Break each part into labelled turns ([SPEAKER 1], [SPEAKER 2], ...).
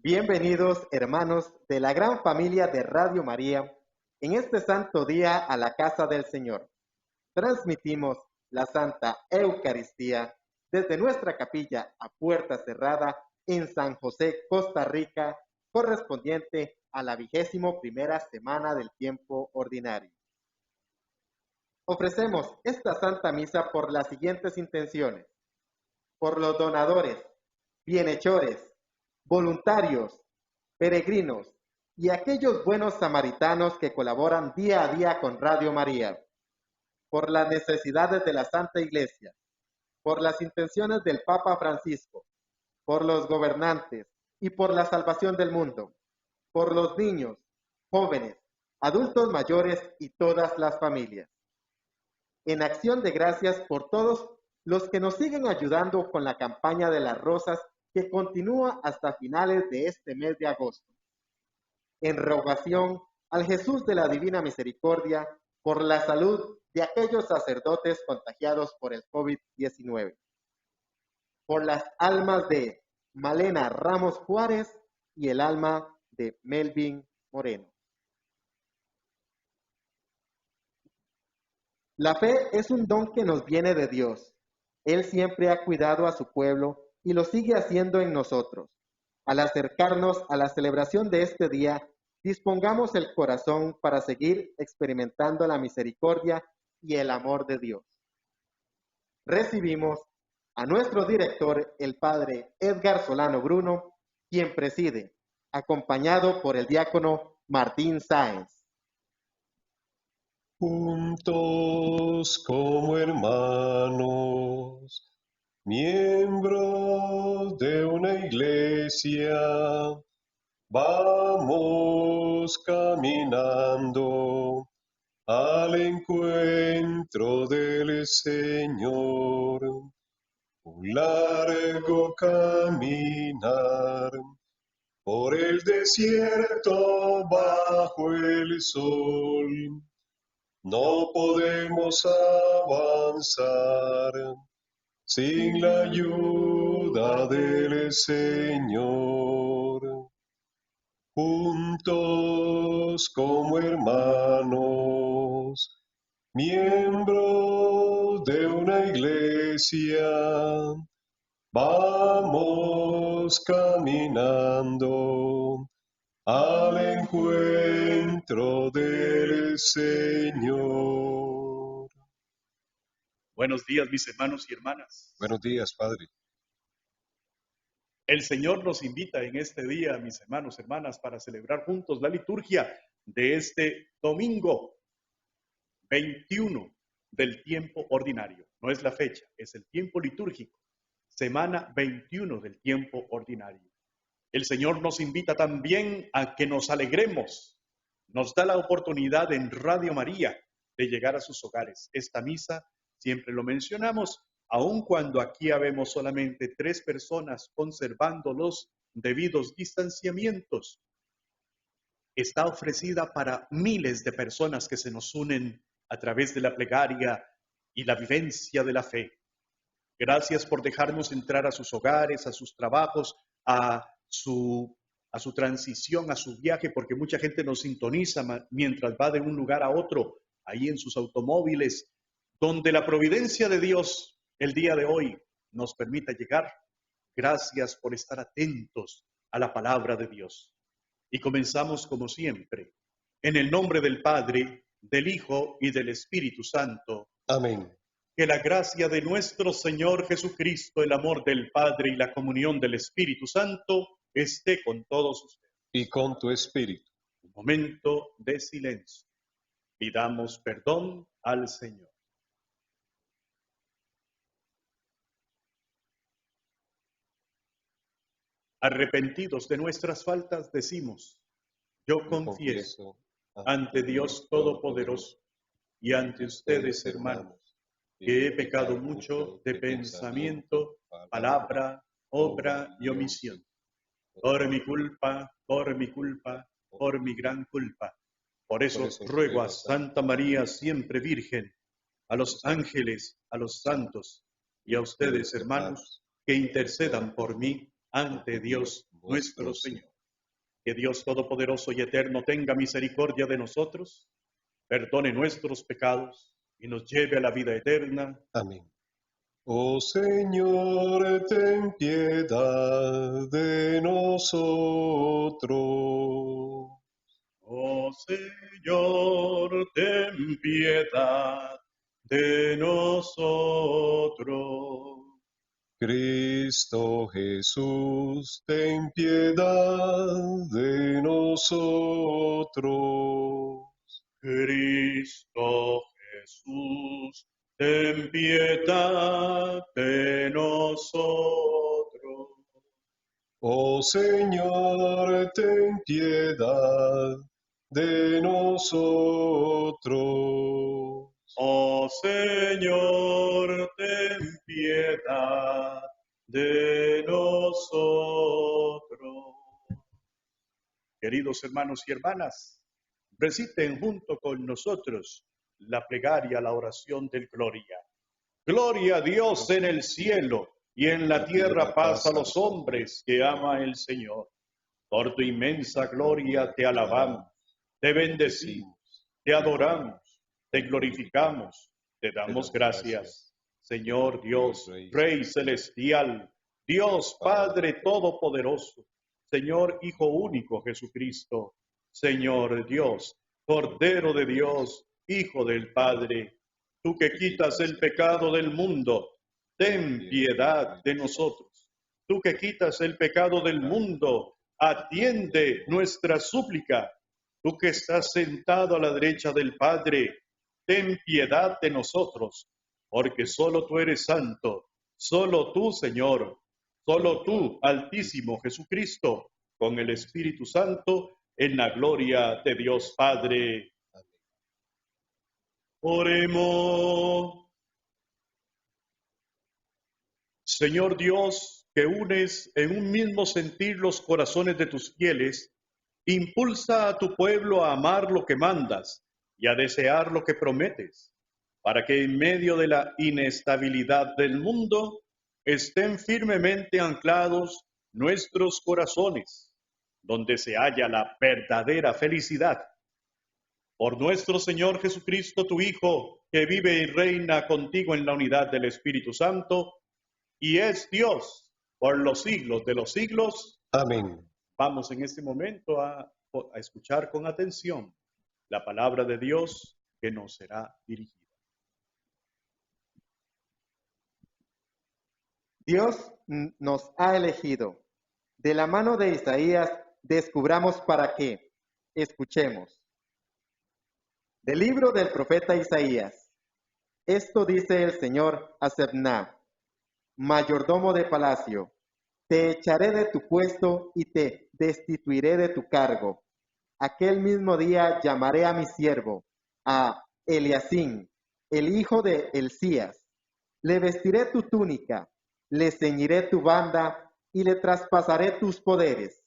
[SPEAKER 1] Bienvenidos, hermanos de la gran familia de Radio María, en este santo día a la casa del Señor. Transmitimos la Santa Eucaristía desde nuestra capilla a puerta cerrada en San José, Costa Rica, correspondiente a la 21ª semana del tiempo ordinario. Ofrecemos esta Santa Misa por las siguientes intenciones: por los donadores, bienhechores, voluntarios, peregrinos y aquellos buenos samaritanos que colaboran día a día con Radio María, por las necesidades de la Santa Iglesia, por las intenciones del Papa Francisco, por los gobernantes y por la salvación del mundo, por los niños, jóvenes, adultos mayores y todas las familias. En acción de gracias por todos los que nos siguen ayudando con la campaña de las rosas que continúa hasta finales de este mes de agosto. En rogación al Jesús de la Divina Misericordia por la salud de aquellos sacerdotes contagiados por el COVID-19. Por las almas de Malena Ramos Juárez y el alma de Melvin Moreno. La fe es un don que nos viene de Dios. Él siempre ha cuidado a su pueblo y lo sigue haciendo en nosotros. Al acercarnos a la celebración de este día, dispongamos el corazón para seguir experimentando la misericordia y el amor de Dios. Recibimos a nuestro director, el padre Edgar Solano Bruno, quien preside, acompañado por el diácono Martín Sáenz.
[SPEAKER 2] Juntos como hermanos, miembros de una iglesia, vamos caminando al encuentro del Señor. Un largo caminar por el desierto bajo el sol. No podemos avanzar sin la ayuda del Señor. Juntos como hermanos, miembros de una iglesia, vamos caminando al encuentro del Señor.
[SPEAKER 3] Buenos días, mis hermanos y hermanas.
[SPEAKER 2] Buenos días, Padre.
[SPEAKER 3] El Señor nos invita en este día, mis hermanos y hermanas, para celebrar juntos la liturgia de este domingo 21 del tiempo ordinario. No es la fecha, es el tiempo litúrgico. Semana 21 del tiempo ordinario. El Señor nos invita también a que nos alegremos. Nos da la oportunidad en Radio María de llegar a sus hogares. Esta misa, siempre lo mencionamos, aun cuando aquí habemos solamente 3 personas conservando los debidos distanciamientos, está ofrecida para miles de personas que se nos unen a través de la plegaria y la vivencia de la fe. Gracias por dejarnos entrar a sus hogares, a sus trabajos, a su transición, a su viaje, porque mucha gente nos sintoniza mientras va de un lugar a otro, ahí en sus automóviles, donde la providencia de Dios el día de hoy nos permita llegar. Gracias por estar atentos a la palabra de Dios. Y comenzamos como siempre, en el nombre del Padre, del Hijo y del Espíritu Santo.
[SPEAKER 2] Amén.
[SPEAKER 3] Que la gracia de nuestro Señor Jesucristo, el amor del Padre y la comunión del Espíritu Santo esté con todos ustedes.
[SPEAKER 2] Y con tu espíritu.
[SPEAKER 3] Un momento de silencio. Pidamos perdón al Señor. Arrepentidos de nuestras faltas, decimos: yo confieso ante Dios Todopoderoso y ante ustedes, hermanos, que he pecado mucho de pensamiento, palabra, obra y omisión. Por mi culpa, por mi culpa, por mi gran culpa. Por eso ruego a Santa María, siempre Virgen, a los ángeles, a los santos y a ustedes, hermanos, que intercedan por mí ante Dios nuestro Señor. Que Dios Todopoderoso y Eterno tenga misericordia de nosotros, perdone nuestros pecados y nos lleve a la vida eterna.
[SPEAKER 2] Amén. Oh Señor, ten piedad de nosotros.
[SPEAKER 3] Oh Señor, ten piedad de nosotros.
[SPEAKER 2] Cristo Jesús, ten piedad de nosotros.
[SPEAKER 3] Cristo Jesús, ten piedad de nosotros.
[SPEAKER 2] Oh Señor, ten piedad de nosotros.
[SPEAKER 3] Oh Señor, ten piedad de nosotros. Queridos hermanos y hermanas, reciten junto con nosotros la plegaria, la oración del Gloria. Gloria a Dios en el cielo y en la tierra paz a los hombres que ama el Señor. Por tu inmensa gloria te alabamos, te bendecimos, te adoramos, te glorificamos, te damos gracias. Señor Dios, Rey celestial, Dios Padre todopoderoso, Señor Hijo único Jesucristo, Señor Dios, Cordero de Dios, Hijo del Padre, tú que quitas el pecado del mundo, ten piedad de nosotros. Tú que quitas el pecado del mundo, atiende nuestra súplica. Tú que estás sentado a la derecha del Padre, ten piedad de nosotros, porque solo tú eres santo, solo tú, Señor, solo tú, Altísimo Jesucristo, con el Espíritu Santo, en la gloria de Dios Padre. Oremos. Señor Dios, que unes en un mismo sentir los corazones de tus fieles, impulsa a tu pueblo a amar lo que mandas y a desear lo que prometes, para que en medio de la inestabilidad del mundo estén firmemente anclados nuestros corazones, donde se halla la verdadera felicidad. Por nuestro Señor Jesucristo, tu Hijo, que vive y reina contigo en la unidad del Espíritu Santo, y es Dios por los siglos de los siglos.
[SPEAKER 2] Amén.
[SPEAKER 3] Vamos en este momento a escuchar con atención la palabra de Dios que nos será dirigida.
[SPEAKER 1] Dios nos ha elegido. De la mano de Isaías descubramos para qué. Escuchemos. Del libro del profeta Isaías. Esto dice el Señor a Sebna, mayordomo de palacio: te echaré de tu puesto y te destituiré de tu cargo. Aquel mismo día llamaré a mi siervo, a Eliacín, el hijo de Hilcías. Le vestiré tu túnica, le ceñiré tu banda y le traspasaré tus poderes.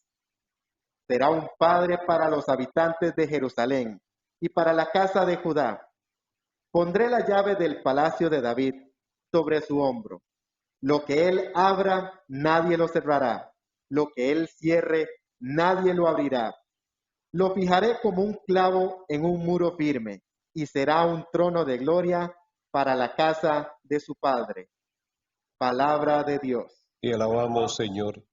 [SPEAKER 1] Será un padre para los habitantes de Jerusalén y para la casa de Judá. Pondré la llave del palacio de David sobre su hombro. Lo que él abra, nadie lo cerrará. Lo que él cierre, nadie lo abrirá. Lo fijaré como un clavo en un muro firme, y será un trono de gloria para la casa de su padre. Palabra de Dios.
[SPEAKER 2] Y alabamos, Señor.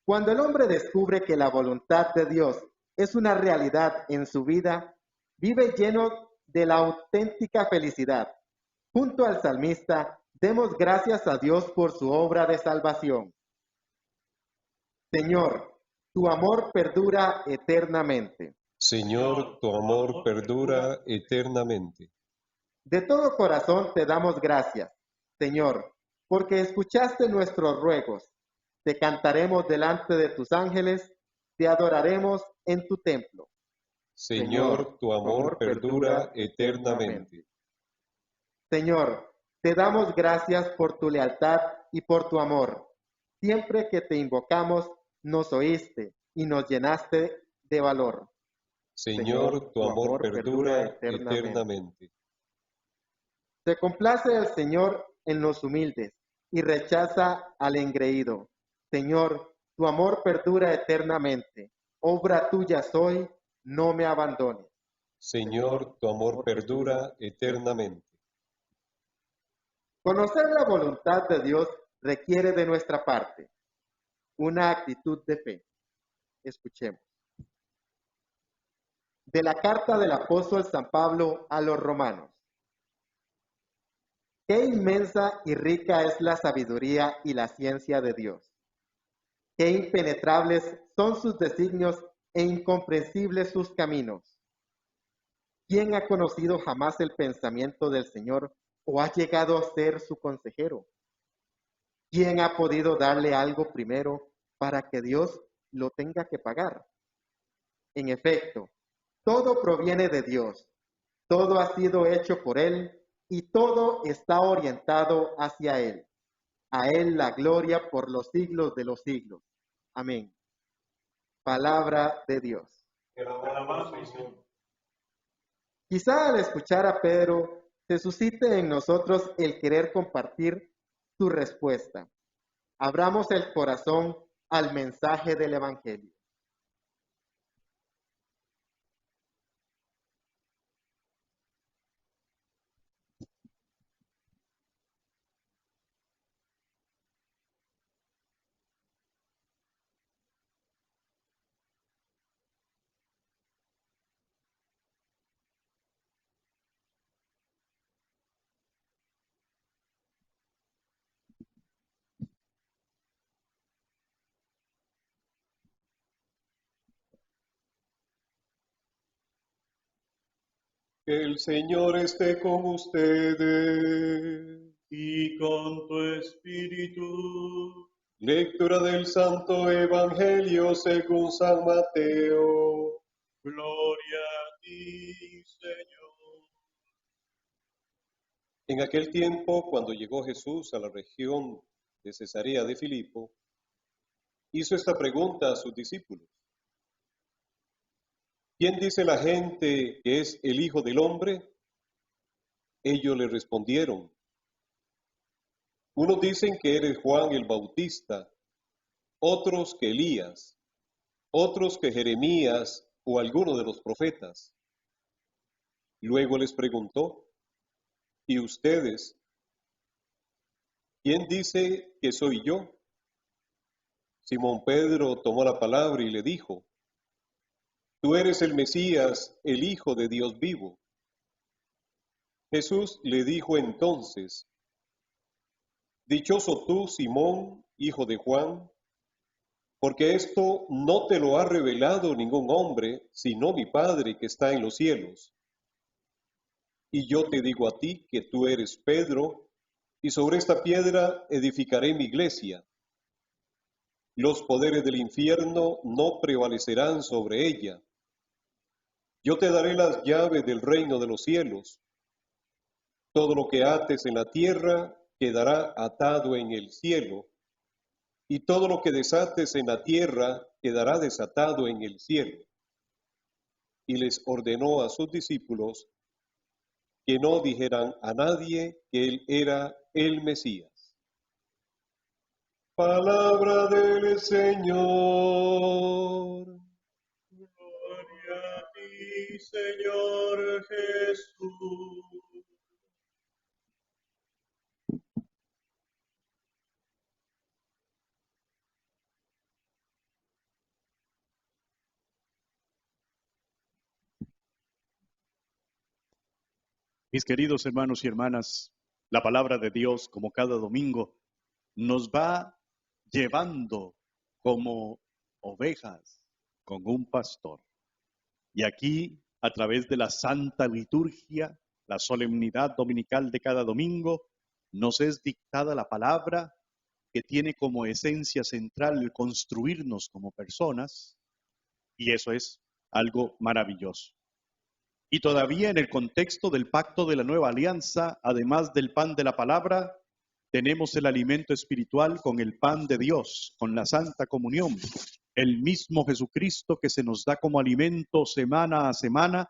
[SPEAKER 1] Cuando el hombre descubre que la voluntad de Dios es una realidad en su vida, vive lleno de la auténtica felicidad. Junto al salmista, demos gracias a Dios por su obra de salvación. Señor, tu amor perdura eternamente.
[SPEAKER 2] Señor, tu amor perdura eternamente.
[SPEAKER 1] De todo corazón te damos gracias, Señor, porque escuchaste nuestros ruegos. Te cantaremos delante de tus ángeles, te adoraremos en tu templo.
[SPEAKER 2] Señor, tu amor perdura eternamente.
[SPEAKER 1] Señor, te damos gracias por tu lealtad y por tu amor. Siempre que te invocamos, nos oíste y nos llenaste de valor.
[SPEAKER 2] Señor, tu amor perdura eternamente.
[SPEAKER 1] Se complace el Señor en los humildes y rechaza al engreído. Señor, tu amor perdura eternamente. Obra tuya soy, no me abandones.
[SPEAKER 2] Señor, tu amor perdura eternamente.
[SPEAKER 1] Conocer la voluntad de Dios requiere de nuestra parte una actitud de fe. Escuchemos. De la carta del apóstol San Pablo a los romanos. Qué inmensa y rica es la sabiduría y la ciencia de Dios. Qué impenetrables son sus designios e incomprensibles sus caminos. ¿Quién ha conocido jamás el pensamiento del Señor o ha llegado a ser su consejero? ¿Quién ha podido darle algo primero para que Dios lo tenga que pagar? En efecto, todo proviene de Dios, todo ha sido hecho por Él y todo está orientado hacia Él. A Él la gloria por los siglos de los siglos. Amén. Palabra de Dios. Quizá al escuchar a Pedro se suscite en nosotros el querer compartir su respuesta. Abramos el corazón al mensaje del Evangelio.
[SPEAKER 2] Que el Señor esté con ustedes.
[SPEAKER 3] Y con tu espíritu.
[SPEAKER 2] Lectura del Santo Evangelio según San Mateo.
[SPEAKER 3] Gloria a ti, Señor.
[SPEAKER 2] En aquel tiempo, cuando llegó Jesús a la región de Cesarea de Filipo, hizo esta pregunta a sus discípulos. ¿Quién dice la gente que es el Hijo del Hombre? Ellos le respondieron. Unos dicen que eres Juan el Bautista, otros que Elías, otros que Jeremías o alguno de los profetas. Luego les preguntó, ¿y ustedes? ¿Quién dice que soy yo? Simón Pedro tomó la palabra y le dijo, tú eres el Mesías, el Hijo de Dios vivo. Jesús le dijo entonces, dichoso tú, Simón, hijo de Juan, porque esto no te lo ha revelado ningún hombre, sino mi Padre que está en los cielos. Y yo te digo a ti que tú eres Pedro, y sobre esta piedra edificaré mi iglesia. Los poderes del infierno no prevalecerán sobre ella. Yo te daré las llaves del reino de los cielos. Todo lo que ates en la tierra quedará atado en el cielo, y todo lo que desates en la tierra quedará desatado en el cielo. Y les ordenó a sus discípulos que no dijeran a nadie que él era el Mesías. Palabra del Señor.
[SPEAKER 3] Gloria a ti, Señor Jesús. Mis queridos hermanos y hermanas, la palabra de Dios, como cada domingo, nos va llevando como ovejas con un pastor. Y aquí, a través de la Santa Liturgia, la solemnidad dominical de cada domingo, nos es dictada la palabra que tiene como esencia central el construirnos como personas, y eso es algo maravilloso. Y todavía en el contexto del pacto de la nueva alianza, además del pan de la palabra, tenemos el alimento espiritual con el pan de Dios, con la Santa Comunión, el mismo Jesucristo que se nos da como alimento semana a semana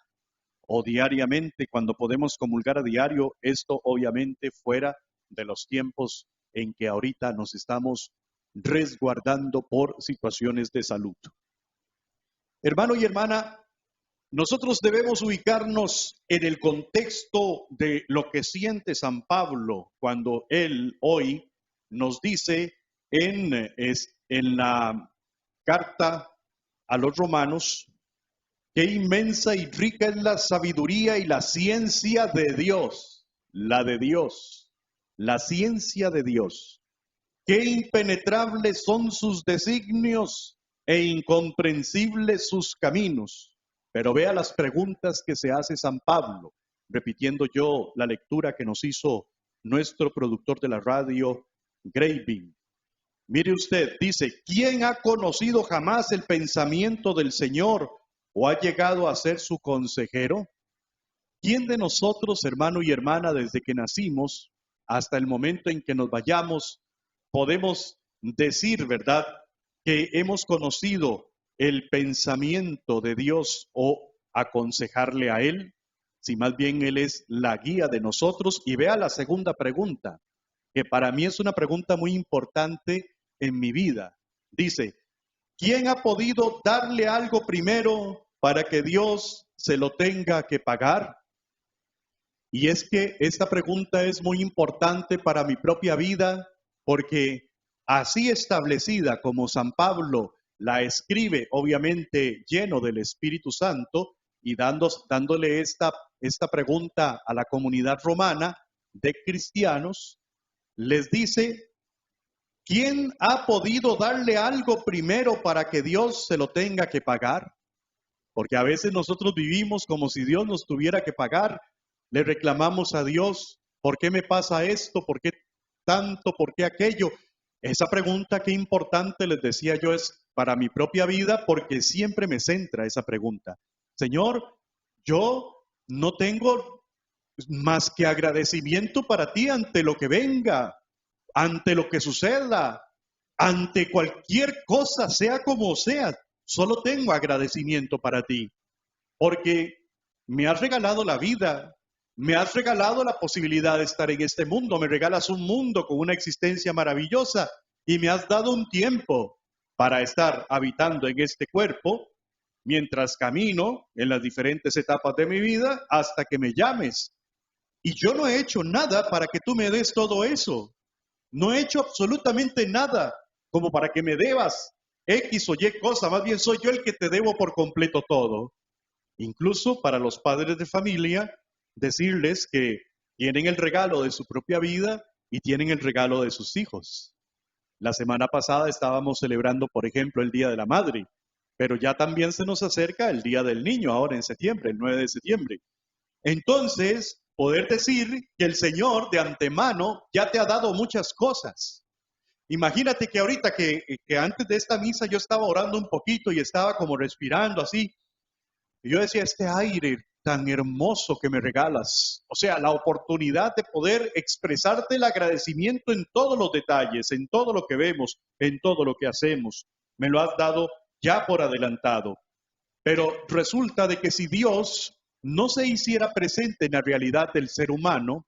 [SPEAKER 3] o diariamente cuando podemos comulgar a diario, esto obviamente fuera de los tiempos en que ahorita nos estamos resguardando por situaciones de salud. Hermano y hermana, nosotros debemos ubicarnos en el contexto de lo que siente San Pablo cuando él hoy nos dice en la carta a los romanos: qué inmensa y rica es la sabiduría y la ciencia de Dios, la de Dios, la ciencia de Dios. Qué impenetrables son sus designios e incomprensibles sus caminos. Pero vea las preguntas que se hace San Pablo, repitiendo yo la lectura que nos hizo nuestro productor de la radio, Graving. Mire usted, dice: ¿quién ha conocido jamás el pensamiento del Señor o ha llegado a ser su consejero? ¿Quién de nosotros, hermano y hermana, desde que nacimos hasta el momento en que nos vayamos, podemos decir, verdad, que hemos conocido el pensamiento de Dios o aconsejarle a Él? Si más bien Él es la guía de nosotros. Y vea la segunda pregunta, que para mí es una pregunta muy importante en mi vida. Dice: ¿quién ha podido darle algo primero para que Dios se lo tenga que pagar? Y es que esta pregunta es muy importante para mi propia vida, porque así establecida como San Pablo la escribe, obviamente lleno del Espíritu Santo, y dándole esta pregunta a la comunidad romana de cristianos, les dice: ¿quién ha podido darle algo primero para que Dios se lo tenga que pagar? Porque a veces nosotros vivimos como si Dios nos tuviera que pagar. Le reclamamos a Dios: ¿por qué me pasa esto? ¿Por qué tanto? ¿Por qué aquello? Esa pregunta, qué importante, les decía yo, es para mi propia vida, porque siempre me centra esa pregunta. Señor, yo no tengo más que agradecimiento para ti ante lo que venga, ante lo que suceda, ante cualquier cosa, sea como sea. Solo tengo agradecimiento para ti, porque me has regalado la vida, me has regalado la posibilidad de estar en este mundo, me regalas un mundo con una existencia maravillosa y me has dado un tiempo para estar habitando en este cuerpo mientras camino en las diferentes etapas de mi vida hasta que me llames. Y yo no he hecho nada para que tú me des todo eso. No he hecho absolutamente nada como para que me debas X o Y cosa. Más bien soy yo el que te debo por completo todo. Incluso para los padres de familia, decirles que tienen el regalo de su propia vida y tienen el regalo de sus hijos. La semana pasada estábamos celebrando, por ejemplo, el Día de la Madre, pero ya también se nos acerca el Día del Niño, ahora en septiembre, el 9 de septiembre. Entonces, poder decir que el Señor de antemano ya te ha dado muchas cosas. Imagínate que ahorita que antes de esta misa yo estaba orando un poquito y estaba como respirando así. Y yo decía: este aire tan hermoso que me regalas, o sea, la oportunidad de poder expresarte el agradecimiento en todos los detalles, en todo lo que vemos, en todo lo que hacemos, me lo has dado ya por adelantado. Pero resulta de que si Dios no se hiciera presente en la realidad del ser humano,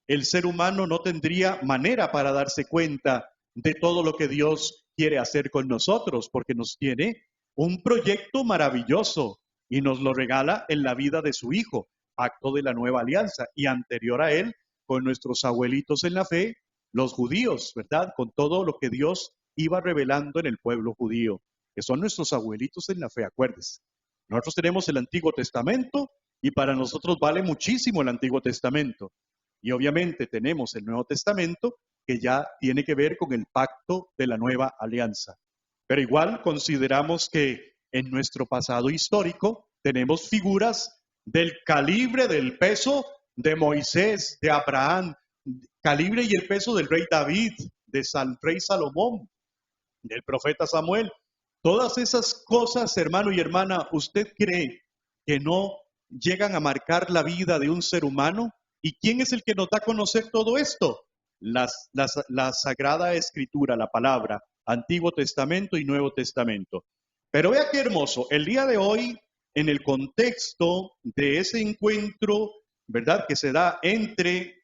[SPEAKER 3] el ser humano no tendría manera para darse cuenta de todo lo que Dios quiere hacer con nosotros, porque nos tiene un proyecto maravilloso y nos lo regala en la vida de su Hijo, acto de la nueva alianza, y anterior a él, con nuestros abuelitos en la fe, los judíos, ¿verdad? Con todo lo que Dios iba revelando en el pueblo judío, que son nuestros abuelitos en la fe, acuérdense. Nosotros tenemos el Antiguo Testamento y para nosotros vale muchísimo el Antiguo Testamento. Y obviamente tenemos el Nuevo Testamento, que ya tiene que ver con el pacto de la nueva alianza. Pero igual consideramos que en nuestro pasado histórico tenemos figuras del calibre, del peso de Moisés, de Abraham, calibre y el peso del rey David, de rey Salomón, del profeta Samuel. Todas esas cosas, hermano y hermana, ¿usted cree que no llegan a marcar la vida de un ser humano? ¿Y quién es el que nos da a conocer todo esto? La Sagrada Escritura, la palabra, Antiguo Testamento y Nuevo Testamento. Pero vea qué hermoso, el día de hoy, en el contexto de ese encuentro, ¿verdad?, que se da entre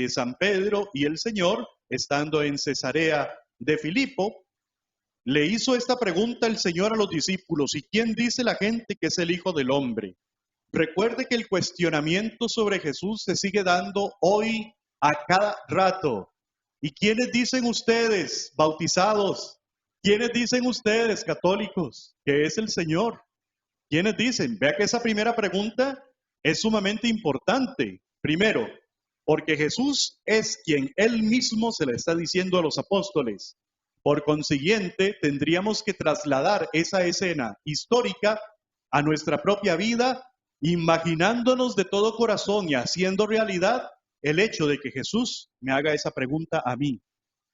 [SPEAKER 3] San Pedro y el Señor, estando en Cesarea de Filipo, le hizo esta pregunta el Señor a los discípulos: ¿y quién dice la gente que es el Hijo del Hombre? Recuerde que el cuestionamiento sobre Jesús se sigue dando hoy a cada rato. ¿Y quiénes dicen ustedes, bautizados? ¿Quiénes dicen ustedes, católicos, que es el Señor? ¿Quiénes dicen? Vea que esa primera pregunta es sumamente importante. Primero, porque Jesús es quien él mismo se le está diciendo a los apóstoles. Por consiguiente, tendríamos que trasladar esa escena histórica a nuestra propia vida, imaginándonos de todo corazón y haciendo realidad el hecho de que Jesús me haga esa pregunta a mí.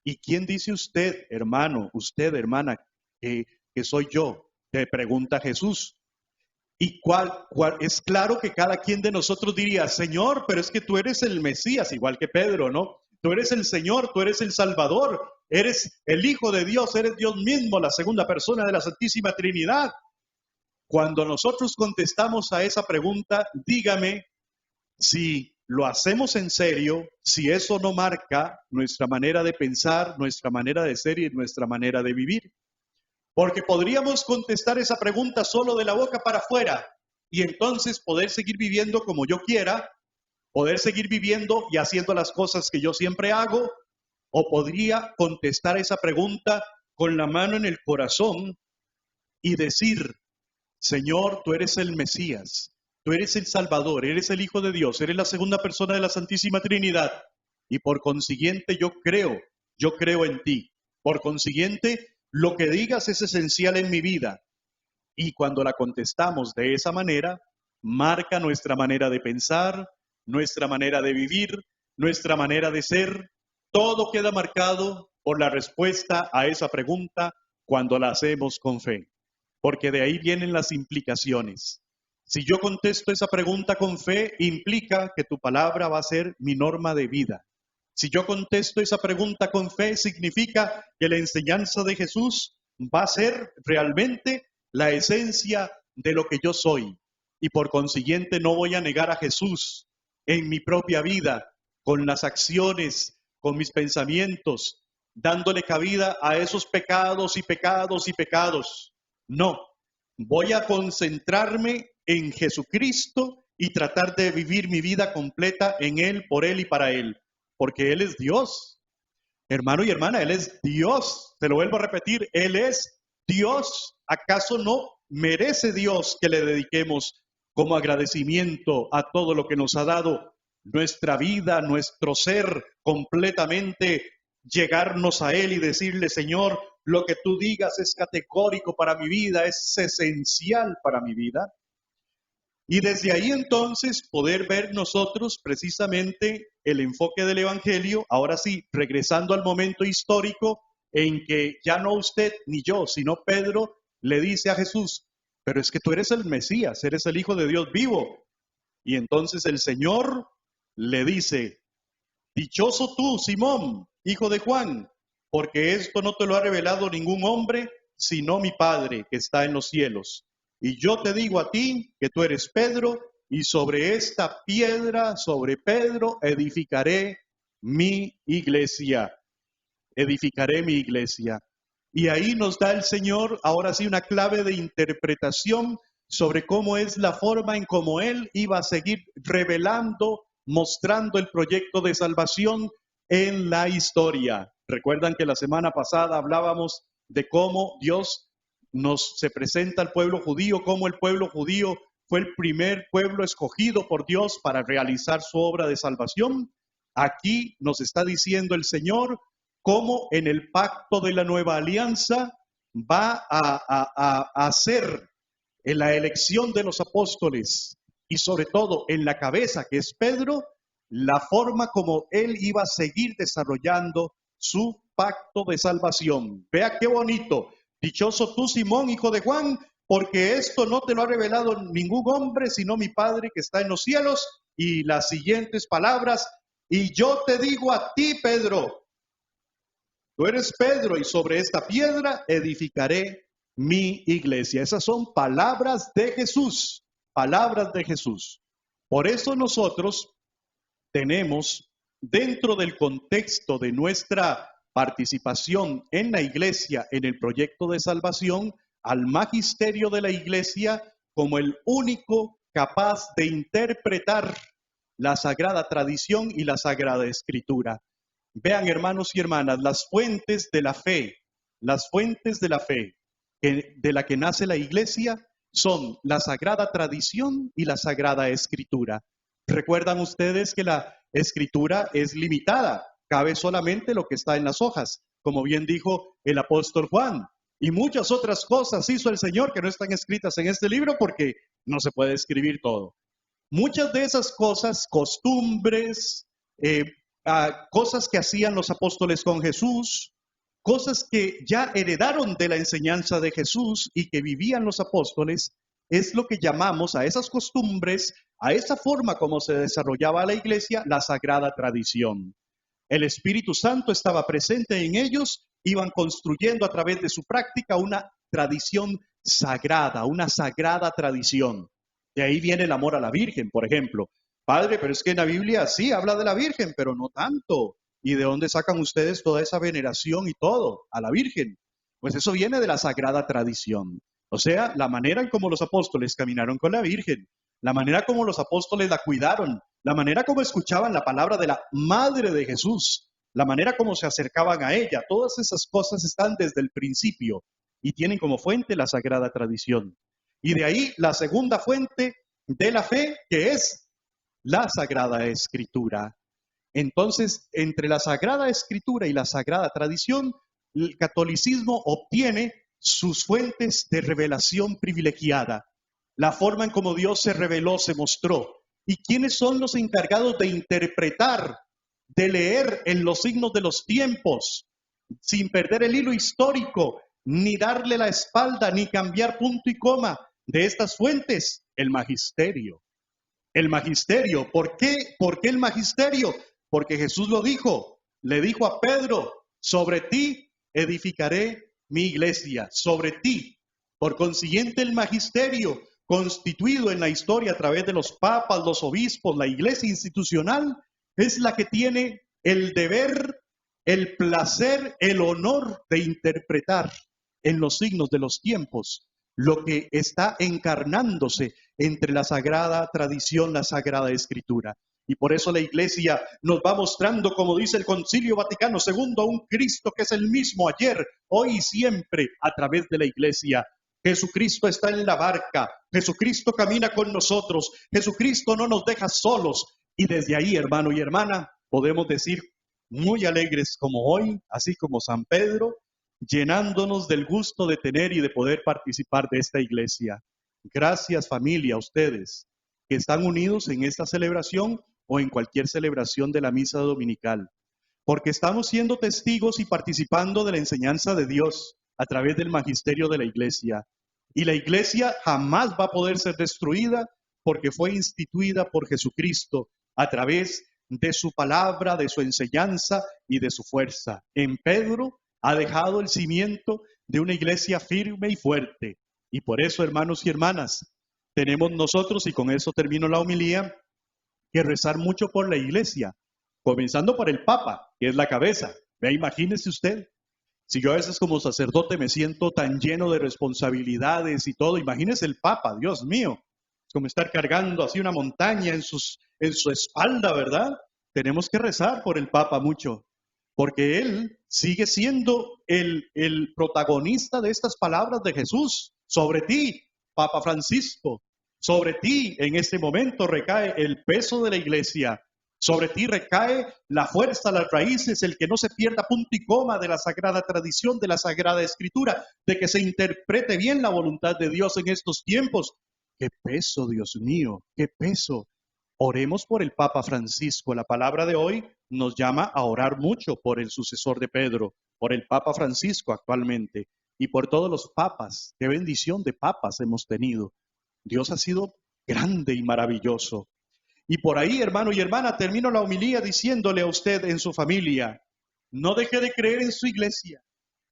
[SPEAKER 3] ¿Y quién dice usted, hermano, usted, hermana, que soy yo? Te pregunta Jesús. Y es claro que cada quien de nosotros diría: Señor, pero es que tú eres el Mesías, igual que Pedro, ¿no? Tú eres el Señor, tú eres el Salvador, eres el Hijo de Dios, eres Dios mismo, la segunda persona de la Santísima Trinidad. Cuando nosotros contestamos a esa pregunta, dígame si lo hacemos en serio, si eso no marca nuestra manera de pensar, nuestra manera de ser y nuestra manera de vivir. Porque podríamos contestar esa pregunta solo de la boca para afuera y entonces poder seguir viviendo como yo quiera, poder seguir viviendo y haciendo las cosas que yo siempre hago, o podría contestar esa pregunta con la mano en el corazón y decir: Señor, tú eres el Mesías, tú eres el Salvador, eres el Hijo de Dios, eres la segunda persona de la Santísima Trinidad, y por consiguiente yo creo en ti. Por consiguiente, lo que digas es esencial en mi vida. Y cuando la contestamos de esa manera, marca nuestra manera de pensar, nuestra manera de vivir, nuestra manera de ser. Todo queda marcado por la respuesta a esa pregunta cuando la hacemos con fe. Porque de ahí vienen las implicaciones. Si yo contesto esa pregunta con fe, implica que tu palabra va a ser mi norma de vida. Si yo contesto esa pregunta con fe, significa que la enseñanza de Jesús va a ser realmente la esencia de lo que yo soy. Y por consiguiente no voy a negar a Jesús en mi propia vida, con las acciones, con mis pensamientos, dándole cabida a esos pecados y pecados y pecados. No, voy a concentrarme en Jesucristo y tratar de vivir mi vida completa en Él, por Él y para Él. Porque Él es Dios. Hermano y hermana, Él es Dios. Te lo vuelvo a repetir, Él es Dios. ¿Acaso no merece Dios que le dediquemos como agradecimiento a todo lo que nos ha dado? Nuestra vida, nuestro ser, completamente llegarnos a Él y decirle: Señor, lo que tú digas es categórico para mi vida, es esencial para mi vida. Y desde ahí entonces poder ver nosotros precisamente el enfoque del Evangelio, ahora sí, regresando al momento histórico en que ya no usted ni yo, sino Pedro le dice a Jesús: pero es que tú eres el Mesías, eres el Hijo de Dios vivo. Y entonces el Señor le dice: dichoso tú, Simón, hijo de Juan, porque esto no te lo ha revelado ningún hombre, sino mi Padre que está en los cielos. Y yo te digo a ti que tú eres Pedro, y sobre esta piedra, sobre Pedro, edificaré mi iglesia. Edificaré mi iglesia. Y ahí nos da el Señor, ahora sí, una clave de interpretación sobre cómo es la forma en cómo Él iba a seguir revelando, mostrando el proyecto de salvación en la historia. Recuerdan que la semana pasada hablábamos de cómo Dios se presenta al pueblo judío, cómo el pueblo judío fue el primer pueblo escogido por Dios para realizar su obra de salvación. Aquí nos está diciendo el Señor cómo en el pacto de la nueva alianza va a hacer en la elección de los apóstoles y sobre todo en la cabeza que es Pedro, la forma como él iba a seguir desarrollando su pacto de salvación. Vea qué bonito. Dichoso tú, Simón, hijo de Juan, porque esto no te lo ha revelado ningún hombre, sino mi Padre que está en los cielos. Y las siguientes palabras: y yo te digo a ti, Pedro, tú eres Pedro, y sobre esta piedra edificaré mi iglesia. Esas son palabras de Jesús, palabras de Jesús. Por eso nosotros tenemos, dentro del contexto de nuestra participación en la iglesia, en el proyecto de salvación, al magisterio de la iglesia como el único capaz de interpretar la sagrada tradición y la sagrada escritura. Vean, hermanos y hermanas, las fuentes de la fe de la que nace la iglesia son la sagrada tradición y la sagrada escritura. Recuerdan ustedes que la escritura es limitada, cabe solamente lo que está en las hojas, como bien dijo el apóstol Juan. Y muchas otras cosas hizo el Señor que no están escritas en este libro porque no se puede escribir todo. Muchas de esas cosas, costumbres, cosas que hacían los apóstoles con Jesús, cosas que ya heredaron de la enseñanza de Jesús y que vivían los apóstoles, es lo que llamamos a esas costumbres, a esa forma como se desarrollaba la iglesia, la sagrada tradición. El Espíritu Santo estaba presente en ellos, iban construyendo a través de su práctica una tradición sagrada, una sagrada tradición. De ahí viene el amor a la Virgen, por ejemplo. Padre, pero es que en la Biblia sí habla de la Virgen, pero no tanto. ¿Y de dónde sacan ustedes toda esa veneración y todo a la Virgen? Pues eso viene de la sagrada tradición. O sea, la manera en cómo los apóstoles caminaron con la Virgen, la manera como los apóstoles la cuidaron, la manera como escuchaban la palabra de la Madre de Jesús, la manera como se acercaban a ella, todas esas cosas están desde el principio y tienen como fuente la sagrada tradición. Y de ahí la segunda fuente de la fe, que es la Sagrada Escritura. Entonces, entre la Sagrada Escritura y la Sagrada Tradición, el catolicismo obtiene sus fuentes de revelación privilegiada, la forma en cómo Dios se reveló, se mostró. ¿Y quiénes son los encargados de interpretar, de leer en los signos de los tiempos, sin perder el hilo histórico, ni darle la espalda, ni cambiar punto y coma de estas fuentes? El magisterio. El magisterio. ¿Por qué? ¿Por qué el magisterio? Porque Jesús lo dijo. Le dijo a Pedro, sobre ti edificaré mi iglesia, sobre ti. Por consiguiente, el magisterio, constituido en la historia a través de los papas, los obispos, la iglesia institucional, es la que tiene el deber, el placer, el honor de interpretar en los signos de los tiempos lo que está encarnándose entre la sagrada tradición, la sagrada escritura. Y por eso la iglesia nos va mostrando, como dice el Concilio Vaticano II, a un Cristo que es el mismo ayer, hoy y siempre a través de la iglesia. Jesucristo está en la barca, Jesucristo camina con nosotros, Jesucristo no nos deja solos. Y desde ahí, hermano y hermana, podemos decir muy alegres como hoy, así como San Pedro, llenándonos del gusto de tener y de poder participar de esta iglesia. Gracias, familia, a ustedes que están unidos en esta celebración o en cualquier celebración de la misa dominical, porque estamos siendo testigos y participando de la enseñanza de Dios a través del magisterio de la iglesia. Y la iglesia jamás va a poder ser destruida porque fue instituida por Jesucristo a través de su palabra, de su enseñanza y de su fuerza. En Pedro ha dejado el cimiento de una iglesia firme y fuerte. Y por eso, hermanos y hermanas, tenemos nosotros, y con eso termino la homilía, que rezar mucho por la iglesia, comenzando por el Papa, que es la cabeza. Vea, imagínese usted, si yo a veces como sacerdote me siento tan lleno de responsabilidades y todo, imagínese el Papa, Dios mío, es como estar cargando así una montaña en su espalda, ¿verdad? Tenemos que rezar por el Papa mucho, porque él sigue siendo el protagonista de estas palabras de Jesús. Sobre ti, Papa Francisco, sobre ti en este momento recae el peso de la iglesia, sobre ti recae la fuerza, las raíces, el que no se pierda punto y coma de la sagrada tradición, de la sagrada escritura, de que se interprete bien la voluntad de Dios en estos tiempos. ¡Qué peso, Dios mío! ¡Qué peso! Oremos por el Papa Francisco. La palabra de hoy nos llama a orar mucho por el sucesor de Pedro, por el Papa Francisco actualmente y por todos los papas. ¡Qué bendición de papas hemos tenido! Dios ha sido grande y maravilloso. Y por ahí, hermano y hermana, termino la homilía diciéndole a usted en su familia, no deje de creer en su iglesia.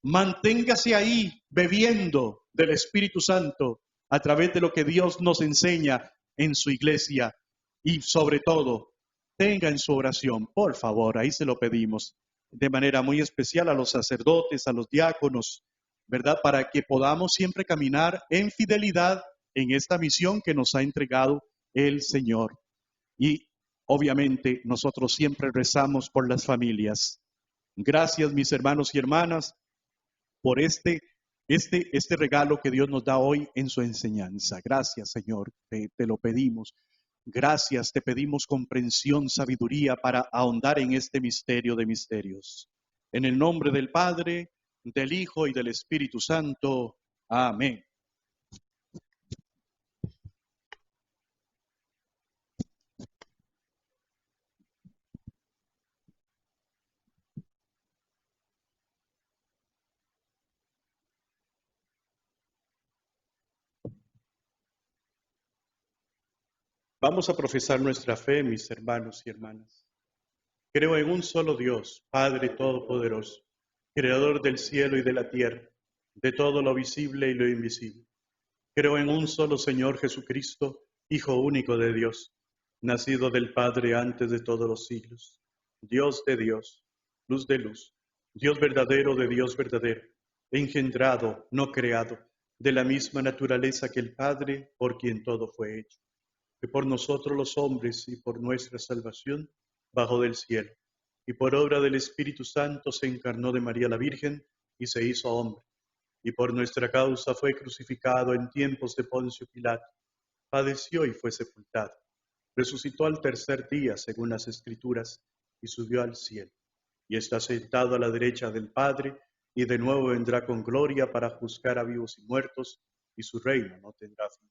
[SPEAKER 3] Manténgase ahí bebiendo del Espíritu Santo a través de lo que Dios nos enseña en su iglesia. Y sobre todo, tenga en su oración, por favor, ahí se lo pedimos, de manera muy especial a los sacerdotes, a los diáconos, ¿verdad? Para que podamos siempre caminar en fidelidad en esta misión que nos ha entregado el Señor. Y obviamente nosotros siempre rezamos por las familias. Gracias, mis hermanos y hermanas, por este regalo que Dios nos da hoy en su enseñanza. Gracias, Señor, te lo pedimos. Gracias, te pedimos comprensión, sabiduría para ahondar en este misterio de misterios. En el nombre del Padre, del Hijo y del Espíritu Santo. Amén. Vamos a profesar nuestra fe, mis hermanos y hermanas. Creo en un solo Dios, Padre Todopoderoso, Creador del cielo y de la tierra, de todo lo visible y lo invisible. Creo en un solo Señor Jesucristo, Hijo único de Dios, nacido del Padre antes de todos los siglos, Dios de Dios, luz de luz, Dios verdadero de Dios verdadero, engendrado, no creado, de la misma naturaleza que el Padre, por quien todo fue hecho, que por nosotros los hombres y por nuestra salvación bajó del cielo, y por obra del Espíritu Santo se encarnó de María la Virgen y se hizo hombre, y por nuestra causa fue crucificado en tiempos de Poncio Pilato, padeció y fue sepultado, resucitó al tercer día según las Escrituras, y subió al cielo, y está sentado a la derecha del Padre, y de nuevo vendrá con gloria para juzgar a vivos y muertos, y su reino no tendrá fin.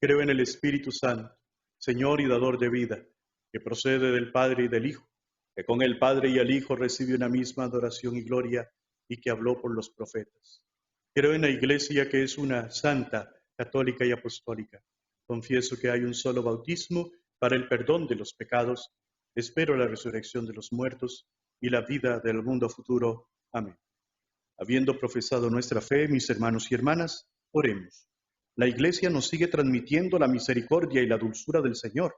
[SPEAKER 3] Creo en el Espíritu Santo, Señor y dador de vida, que procede del Padre y del Hijo, que con el Padre y el Hijo recibe una misma adoración y gloria, y que habló por los profetas. Creo en la Iglesia, que es una santa, católica y apostólica. Confieso que hay un solo bautismo para el perdón de los pecados. Espero la resurrección de los muertos y la vida del mundo futuro. Amén. Habiendo profesado nuestra fe, mis hermanos y hermanas, oremos. La Iglesia nos sigue transmitiendo la misericordia y la dulzura del Señor.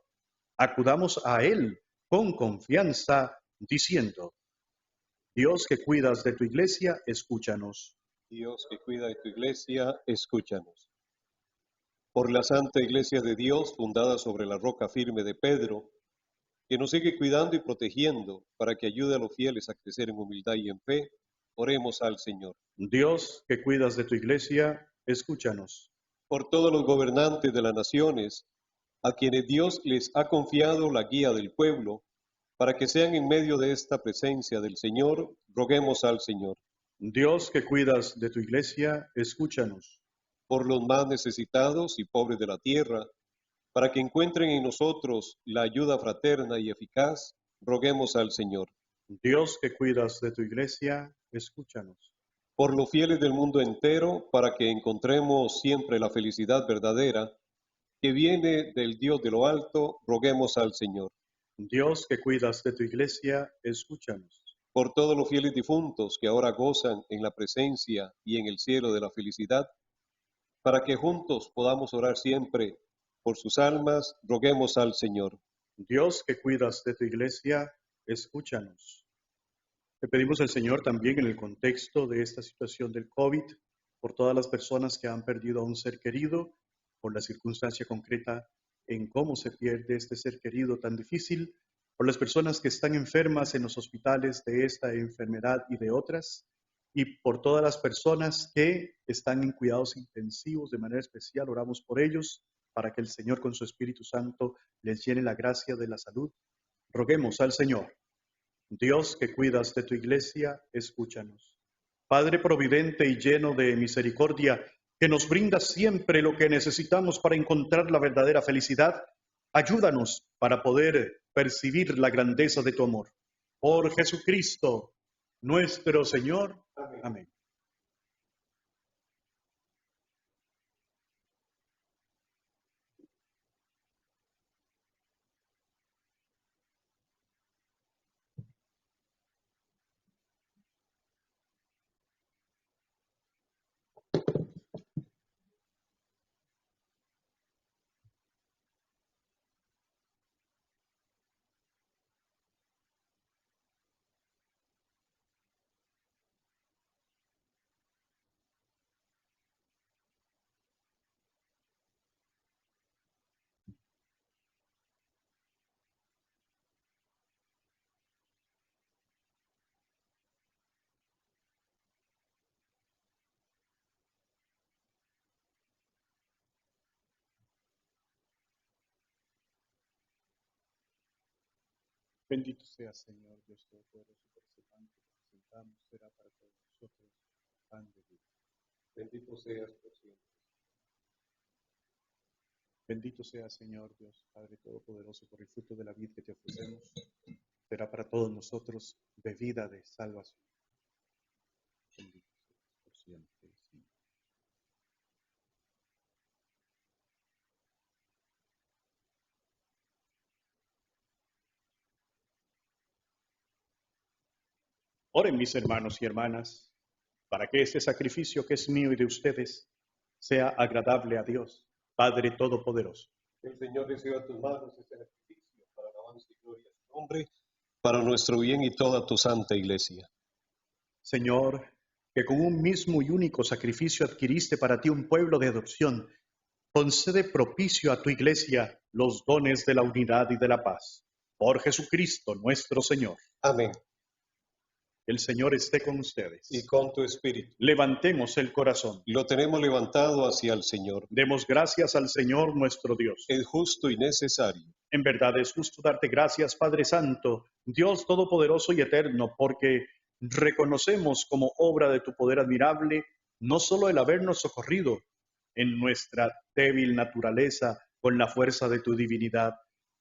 [SPEAKER 3] Acudamos a Él con confianza, diciendo: Dios, que cuidas de tu Iglesia, escúchanos.
[SPEAKER 2] Dios que cuida de tu iglesia, escúchanos. Por la Santa Iglesia de Dios, fundada sobre la roca firme de Pedro, que nos sigue cuidando y protegiendo para que ayude a los fieles a crecer en humildad y en fe, oremos al Señor.
[SPEAKER 3] Dios, que cuidas de tu Iglesia, escúchanos.
[SPEAKER 2] Por todos los gobernantes de las naciones, a quienes Dios les ha confiado la guía del pueblo, para que sean en medio de esta presencia del Señor, roguemos al Señor.
[SPEAKER 3] Dios, que cuidas de tu Iglesia, escúchanos.
[SPEAKER 2] Por los más necesitados y pobres de la tierra, para que encuentren en nosotros la ayuda fraterna y eficaz, roguemos al Señor.
[SPEAKER 3] Dios, que cuidas de tu Iglesia, escúchanos.
[SPEAKER 2] Por los fieles del mundo entero, para que encontremos siempre la felicidad verdadera que viene del Dios de lo alto, roguemos al Señor.
[SPEAKER 3] Dios, que cuidas de tu Iglesia, escúchanos.
[SPEAKER 2] Por todos los fieles difuntos que ahora gozan en la presencia y en el cielo de la felicidad, para que juntos podamos orar siempre por sus almas, roguemos al Señor.
[SPEAKER 3] Dios, que cuidas de tu Iglesia, escúchanos. Le pedimos al Señor también, en el contexto de esta situación del COVID, por todas las personas que han perdido a un ser querido, por la circunstancia concreta en cómo se pierde este ser querido tan difícil, por las personas que están enfermas en los hospitales de esta enfermedad y de otras, y por todas las personas que están en cuidados intensivos de manera especial. Oramos por ellos para que el Señor con su Espíritu Santo les llene la gracia de la salud. Roguemos al Señor. Dios, que cuidas de tu Iglesia, escúchanos. Padre providente y lleno de misericordia, que nos brindas siempre lo que necesitamos para encontrar la verdadera felicidad, ayúdanos para poder percibir la grandeza de tu amor. Por Jesucristo, nuestro Señor. Amén. Bendito sea, Señor, Dios Todopoderoso, por ese pan que te presentamos, será para todos nosotros pan de vida.
[SPEAKER 2] Bendito seas por siempre.
[SPEAKER 3] Bendito sea, Señor, Dios Padre Todopoderoso, por el fruto de la vida que te ofrecemos, será para todos nosotros bebida de salvación. Bendito seas por siempre, Señor. Oren, mis hermanos y hermanas, para que este sacrificio que es mío y de ustedes sea agradable a Dios, Padre Todopoderoso.
[SPEAKER 2] El Señor reciba a tus manos este sacrificio para alabanza y gloria a su nombre, para nuestro bien y toda tu santa iglesia.
[SPEAKER 3] Señor, que con un mismo y único sacrificio adquiriste para ti un pueblo de adopción, concede propicio a tu iglesia los dones de la unidad y de la paz. Por Jesucristo nuestro Señor.
[SPEAKER 2] Amén.
[SPEAKER 3] El Señor esté con ustedes.
[SPEAKER 2] Y con tu espíritu.
[SPEAKER 3] Levantemos el corazón.
[SPEAKER 2] Lo tenemos levantado hacia el Señor.
[SPEAKER 3] Demos gracias al Señor nuestro Dios.
[SPEAKER 2] Es justo y necesario.
[SPEAKER 3] En verdad es justo darte gracias, Padre Santo, Dios Todopoderoso y Eterno, porque reconocemos como obra de tu poder admirable no solo el habernos socorrido en nuestra débil naturaleza con la fuerza de tu divinidad,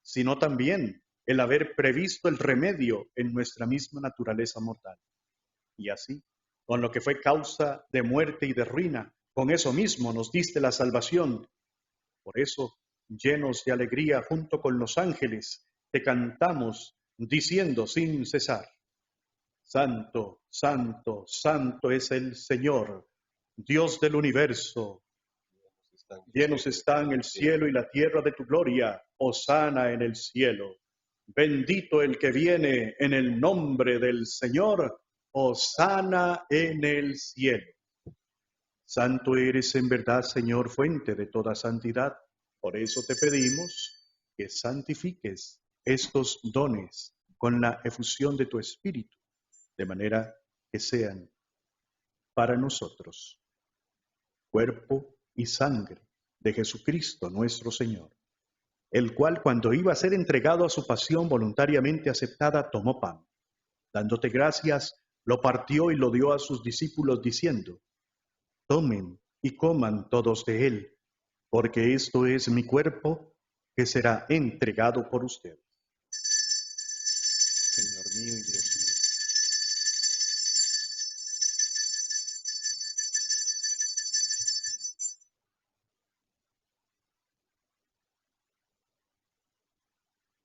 [SPEAKER 3] sino también el haber previsto el remedio en nuestra misma naturaleza mortal. Y así, con lo que fue causa de muerte y de ruina, con eso mismo nos diste la salvación. Por eso, llenos de alegría junto con los ángeles, te cantamos diciendo sin cesar: Santo, santo, santo es el Señor, Dios del universo. Llenos están el cielo y la tierra de tu gloria, hosana en el cielo. Bendito el que viene en el nombre del Señor, hosana en el cielo. Santo eres en verdad, Señor, fuente de toda santidad. Por eso te pedimos que santifiques estos dones con la efusión de tu Espíritu, de manera que sean para nosotros cuerpo y sangre de Jesucristo nuestro Señor, el cual, cuando iba a ser entregado a su pasión voluntariamente aceptada, tomó pan. Dándote gracias, lo partió y lo dio a sus discípulos diciendo: Tomen y coman todos de él, porque esto es mi cuerpo que será entregado por ustedes. Señor mío y Dios mío.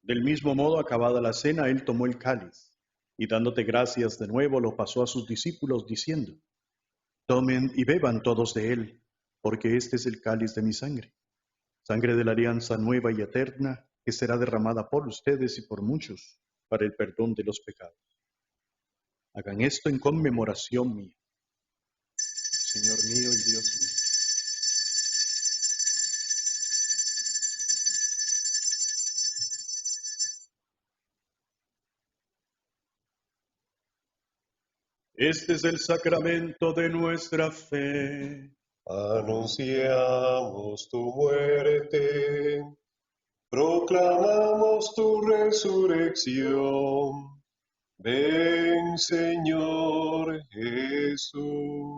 [SPEAKER 3] Del mismo modo, acabada la cena, él tomó el cáliz y dándote gracias de nuevo, lo pasó a sus discípulos diciendo: Tomen y beban todos de él, porque este es el cáliz de mi sangre, sangre de la alianza nueva y eterna, que será derramada por ustedes y por muchos para el perdón de los pecados. Hagan esto en conmemoración mía. Señor mío y Dios mío. Este es el sacramento de nuestra fe.
[SPEAKER 2] Anunciamos tu muerte, proclamamos tu resurrección. Ven, Señor Jesús.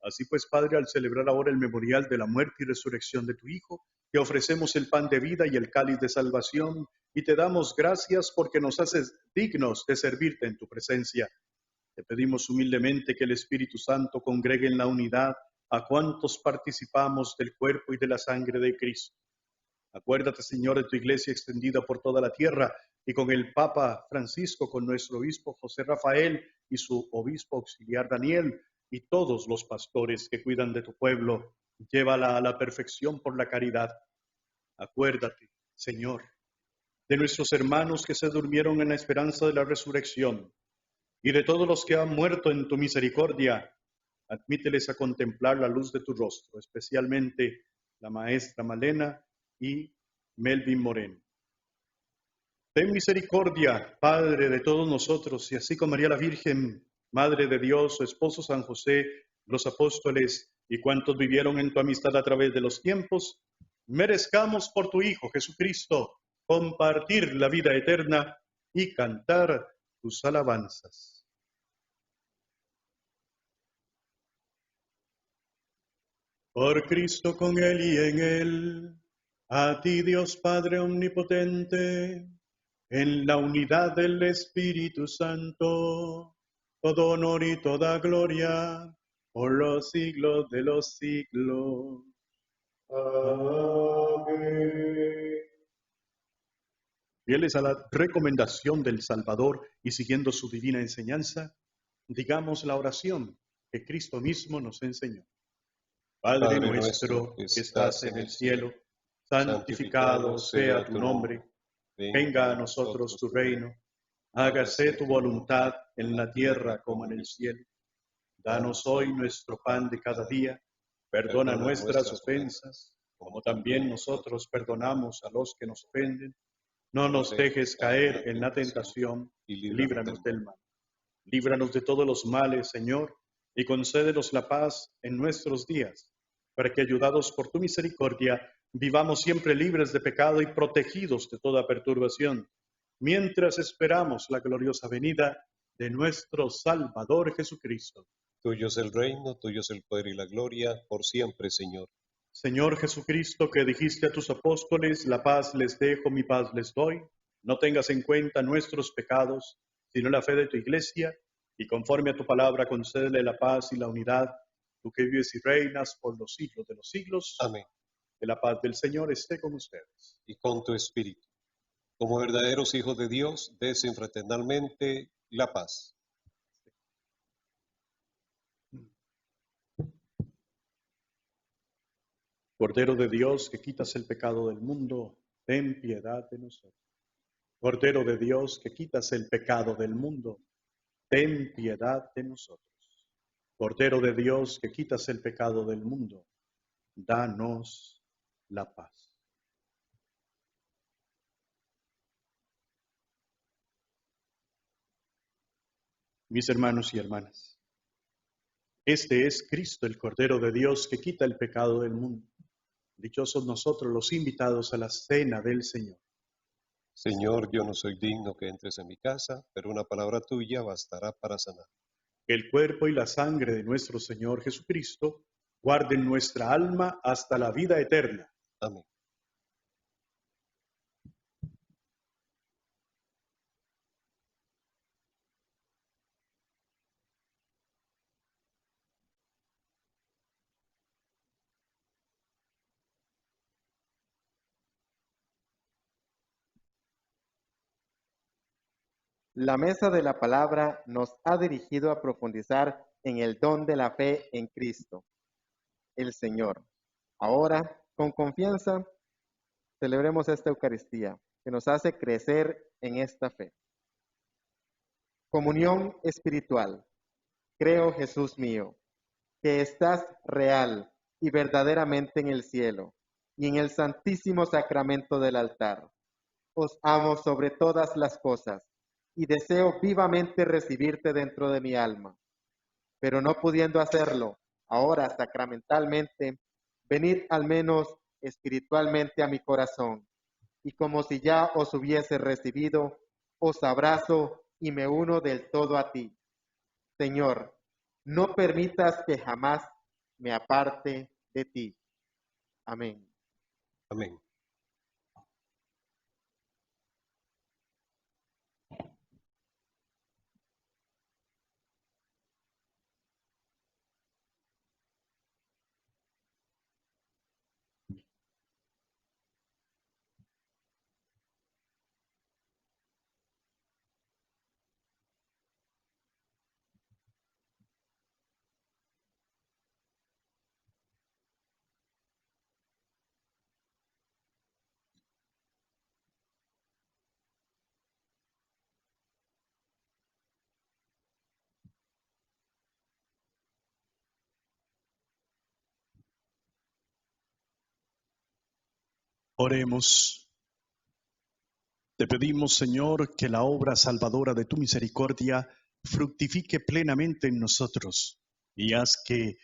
[SPEAKER 3] Así pues, Padre, al celebrar ahora el memorial de la muerte y resurrección de tu Hijo, te ofrecemos el pan de vida y el cáliz de salvación, y te damos gracias porque nos haces dignos de servirte en tu presencia. Te pedimos humildemente que el Espíritu Santo congregue en la unidad a cuantos participamos del cuerpo y de la sangre de Cristo. Acuérdate, Señor, de tu iglesia extendida por toda la tierra, y con el Papa Francisco, con nuestro obispo José Rafael y su obispo auxiliar Daniel, y todos los pastores que cuidan de tu pueblo, llévala a la perfección por la caridad. Acuérdate, Señor, de nuestros hermanos que se durmieron en la esperanza de la resurrección, y de todos los que han muerto en tu misericordia. Admíteles a contemplar la luz de tu rostro, especialmente la maestra Malena y Melvin Moreno. Ten misericordia, Padre de todos nosotros, y así como María la Virgen, Madre de Dios, su esposo San José, los apóstoles y cuantos vivieron en tu amistad a través de los tiempos, merezcamos por tu Hijo Jesucristo compartir la vida eterna y cantar tus alabanzas. Por Cristo, con Él y en Él, a ti Dios Padre Omnipotente, en la unidad del Espíritu Santo, todo honor y toda gloria, por los siglos de los siglos. Amén. Fieles a la recomendación del Salvador y siguiendo su divina enseñanza, digamos la oración que Cristo mismo nos enseñó. Padre nuestro que estás en el cielo, santificado sea tu nombre. Venga a nosotros tu reino. Hágase tu voluntad en la tierra como en el cielo. Danos hoy nuestro pan de cada día. Perdona nuestras ofensas, como también nosotros perdonamos a los que nos ofenden. No nos dejes caer en la tentación y líbranos del mal. Líbranos de todos los males, Señor, y concédenos la paz en nuestros días, para que, ayudados por tu misericordia, vivamos siempre libres de pecado y protegidos de toda perturbación, mientras esperamos la gloriosa venida de nuestro Salvador Jesucristo.
[SPEAKER 2] Tuyo es el reino, tuyo es el poder y la gloria, por siempre, Señor.
[SPEAKER 3] Señor Jesucristo, que dijiste a tus apóstoles, la paz les dejo, mi paz les doy, no tengas en cuenta nuestros pecados, sino la fe de tu iglesia, y conforme a tu palabra concédele la paz y la unidad, tú que vives y reinas por los siglos de los siglos.
[SPEAKER 2] Amén.
[SPEAKER 3] Que la paz del Señor esté con ustedes.
[SPEAKER 2] Y con tu espíritu. Como verdaderos hijos de Dios, desen fraternalmente la paz.
[SPEAKER 3] Cordero de Dios, que quitas el pecado del mundo, ten piedad de nosotros. Cordero de Dios, que quitas el pecado del mundo, ten piedad de nosotros. Cordero de Dios, que quitas el pecado del mundo, danos la paz. Mis hermanos y hermanas, este es Cristo, el Cordero de Dios, que quita el pecado del mundo. Dichosos nosotros los invitados a la cena del Señor.
[SPEAKER 2] Señor, yo no soy digno que entres en mi casa, pero una palabra tuya bastará para sanar.
[SPEAKER 3] Que el cuerpo y la sangre de nuestro Señor Jesucristo guarden nuestra alma hasta la vida eterna.
[SPEAKER 2] Amén.
[SPEAKER 1] La mesa de la palabra nos ha dirigido a profundizar en el don de la fe en Cristo, el Señor. Ahora, con confianza, celebremos esta Eucaristía que nos hace crecer en esta fe. Comunión espiritual. Creo, Jesús mío, que estás real y verdaderamente en el cielo y en el santísimo sacramento del altar. Os amo sobre todas las cosas y deseo vivamente recibirte dentro de mi alma. Pero no pudiendo hacerlo ahora sacramentalmente, venid al menos espiritualmente a mi corazón, y como si ya os hubiese recibido, os abrazo y me uno del todo a ti. Señor, no permitas que jamás me aparte de ti. Amén.
[SPEAKER 2] Amén.
[SPEAKER 3] Oremos. Te pedimos, Señor, que la obra salvadora de tu misericordia fructifique plenamente en nosotros y haz que,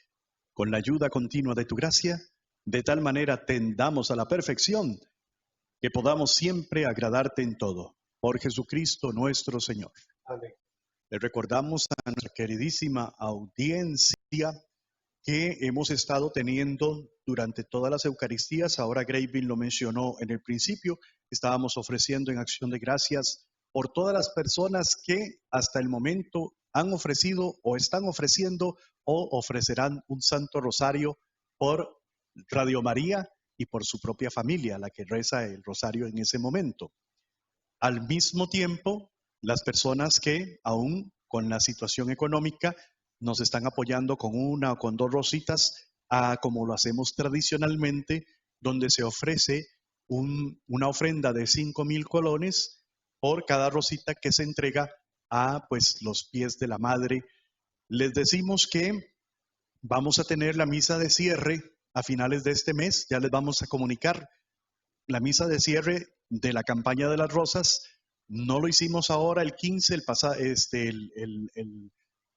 [SPEAKER 3] con la ayuda continua de tu gracia, de tal manera tendamos a la perfección que podamos siempre agradarte en todo. por Jesucristo nuestro Señor.
[SPEAKER 2] Amén.
[SPEAKER 3] Le recordamos a nuestra queridísima audiencia que hemos estado teniendo durante todas las Eucaristías. Ahora Gravin lo mencionó en el principio. Estábamos ofreciendo en acción de gracias por todas las personas que hasta el momento han ofrecido o están ofreciendo o ofrecerán un Santo Rosario por Radio María y por su propia familia, la que reza el rosario en ese momento. Al mismo tiempo, las personas que aún con la situación económica nos están apoyando con una o con dos rositas, como lo hacemos tradicionalmente, donde se ofrece una ofrenda de 5,000 colones por cada rosita que se entrega a pues los pies de la Madre. Les decimos que vamos a tener la misa de cierre a finales de este mes, ya les vamos a comunicar la misa de cierre de la campaña de las rosas. No lo hicimos ahora el 15, el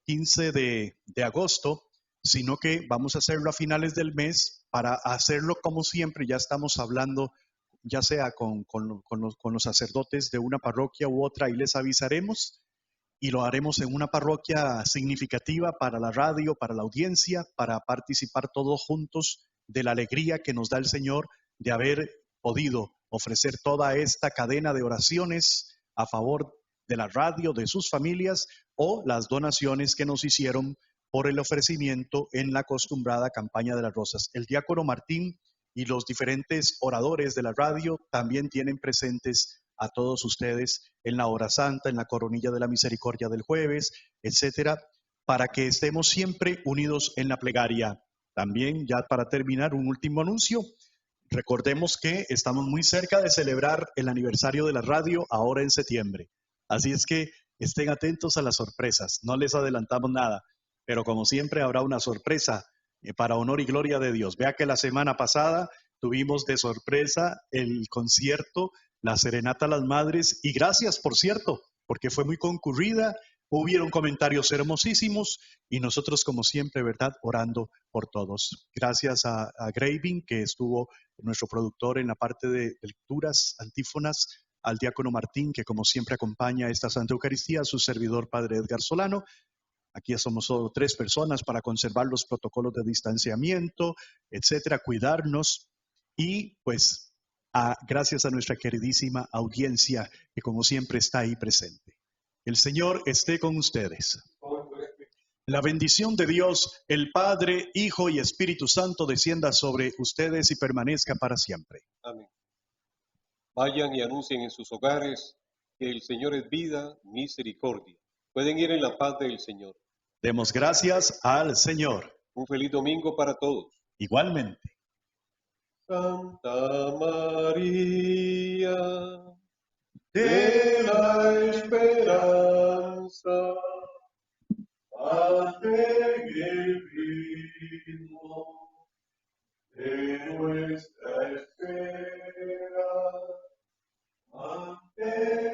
[SPEAKER 3] 15 de agosto, sino que vamos a hacerlo a finales del mes para hacerlo como siempre. Ya estamos hablando, ya sea con los sacerdotes de una parroquia u otra, y les avisaremos, y lo haremos en una parroquia significativa para la radio, para la audiencia, para participar todos juntos de la alegría que nos da el Señor de haber podido ofrecer toda esta cadena de oraciones a favor de la radio, de sus familias, o las donaciones que nos hicieron por el ofrecimiento en la acostumbrada campaña de las rosas. El diácono Martín y los diferentes oradores de la radio también tienen presentes a todos ustedes en la hora santa, en la coronilla de la misericordia del jueves, etcétera, para que estemos siempre unidos en la plegaria. También, ya para terminar, un último anuncio. Recordemos que estamos muy cerca de celebrar el aniversario de la radio ahora en septiembre. Así es que estén atentos a las sorpresas. No les adelantamos nada, pero como siempre habrá una sorpresa para honor y gloria de Dios. Vea que la semana pasada tuvimos de sorpresa el concierto, la Serenata a las Madres, y gracias, por cierto, porque fue muy concurrida. Hubieron comentarios hermosísimos y nosotros, como siempre, ¿verdad?, orando por todos. Gracias a Gravin, que estuvo nuestro productor en la parte de lecturas, antífonas, al diácono Martín, que como siempre acompaña esta Santa Eucaristía, a su servidor, Padre Edgar Solano. Aquí somos solo 3 personas para conservar los protocolos de distanciamiento, etcétera, cuidarnos, y pues gracias a nuestra queridísima audiencia que como siempre está ahí presente. El Señor esté con ustedes. La bendición de Dios, el Padre, Hijo y Espíritu Santo descienda sobre ustedes y permanezca para siempre.
[SPEAKER 2] Amén. Vayan y anuncien en sus hogares que el Señor es vida, misericordia. Pueden ir en la paz del Señor.
[SPEAKER 3] Demos gracias al Señor.
[SPEAKER 2] Un feliz domingo para todos.
[SPEAKER 3] Igualmente.
[SPEAKER 2] Santa María de la esperanza, ante el ritmo de nuestra espera, ante